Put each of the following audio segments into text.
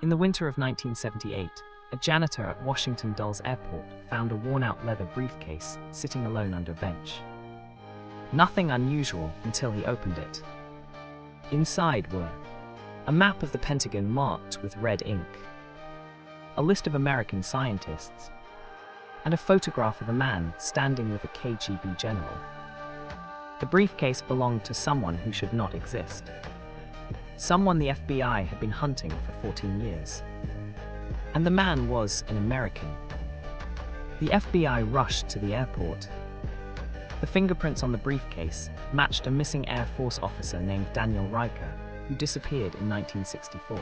In the winter of 1978, a janitor at Washington Dulles Airport found a worn-out leather briefcase sitting alone under a bench. Nothing unusual until he opened it. Inside were a map of the Pentagon marked with red ink, a list of American scientists, and a photograph of a man standing with a KGB general. The briefcase belonged to someone who should not exist. Someone the FBI had been hunting for 14 years. And the man was an American. The FBI rushed to the airport. The fingerprints on the briefcase matched a missing Air Force officer named Daniel Riker, who disappeared in 1964.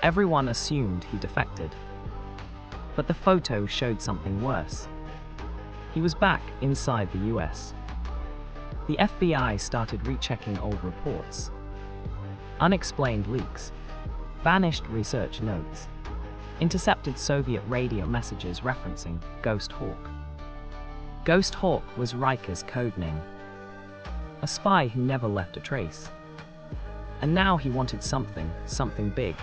Everyone assumed he defected. But the photo showed something worse. He was back inside the US. The FBI started rechecking old reports. Unexplained leaks, vanished research notes, intercepted Soviet radio messages referencing Ghost Hawk. Ghost Hawk was Riker's code name, a spy who never left a trace. And now he wanted something big.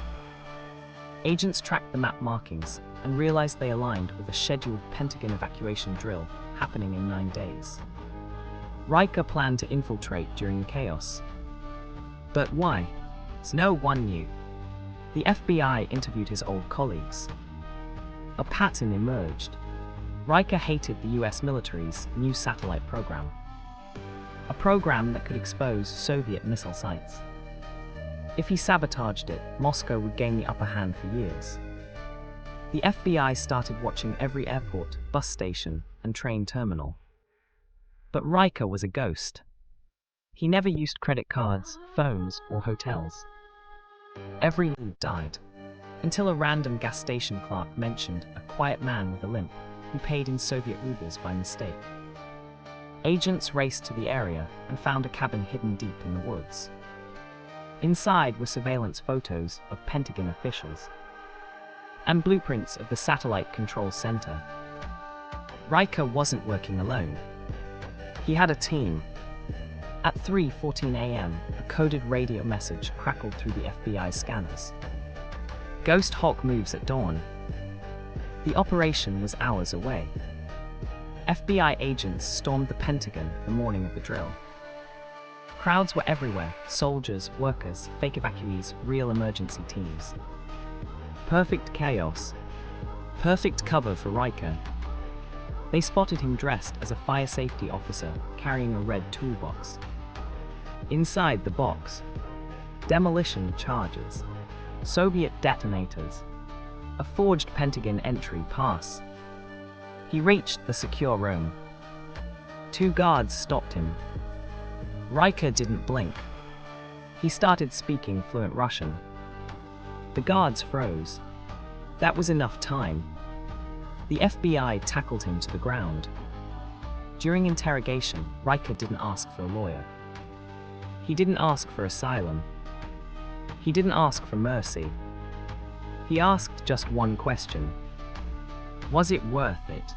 Agents tracked the map markings and realized they aligned with a scheduled Pentagon evacuation drill happening in 9 days. Riker planned to infiltrate during the chaos. But why? No one knew. The FBI interviewed his old colleagues. A pattern emerged. Riker hated the US military's new satellite program. A program that could expose Soviet missile sites. If he sabotaged it, Moscow would gain the upper hand for years. The FBI started watching every airport, bus station, and train terminal. But Riker was a ghost. He never used credit cards, phones, or hotels. Every need died, until a random gas station clerk mentioned a quiet man with a limp who paid in Soviet rubles by mistake. Agents raced to the area and found a cabin hidden deep in the woods. Inside were surveillance photos of Pentagon officials and blueprints of the satellite control center. Riker wasn't working alone. He had a team. At 3:14 a.m., a coded radio message crackled through the FBI scanners. Ghost Hawk moves at dawn. The operation was hours away. FBI agents stormed the Pentagon the morning of the drill. Crowds were everywhere: soldiers, workers, fake evacuees, real emergency teams. Perfect chaos. Perfect cover for Riker. They spotted him dressed as a fire safety officer, carrying a red toolbox. Inside the box, demolition charges, Soviet detonators, a forged Pentagon entry pass. He reached the secure room. 2 guards stopped him. Riker didn't blink. He started speaking fluent Russian. The guards froze. That was enough time. The FBI tackled him to the ground. During interrogation, Riker didn't ask for a lawyer. He didn't ask for asylum. He didn't ask for mercy. He asked just one question. Was it worth it?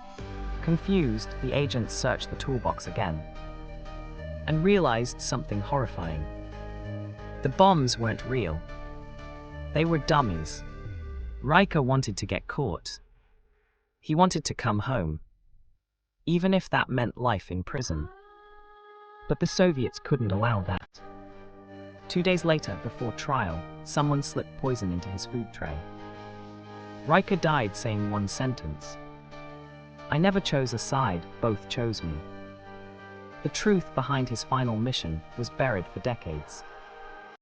Confused, the agents searched the toolbox again and realized something horrifying. The bombs weren't real. They were dummies. Riker wanted to get caught. He wanted to come home, even if that meant life in prison. But the Soviets couldn't allow that. 2 days later, before trial, someone slipped poison into his food tray. Riker died saying one sentence: "I never chose a side, both chose me." The truth behind his final mission was buried for decades.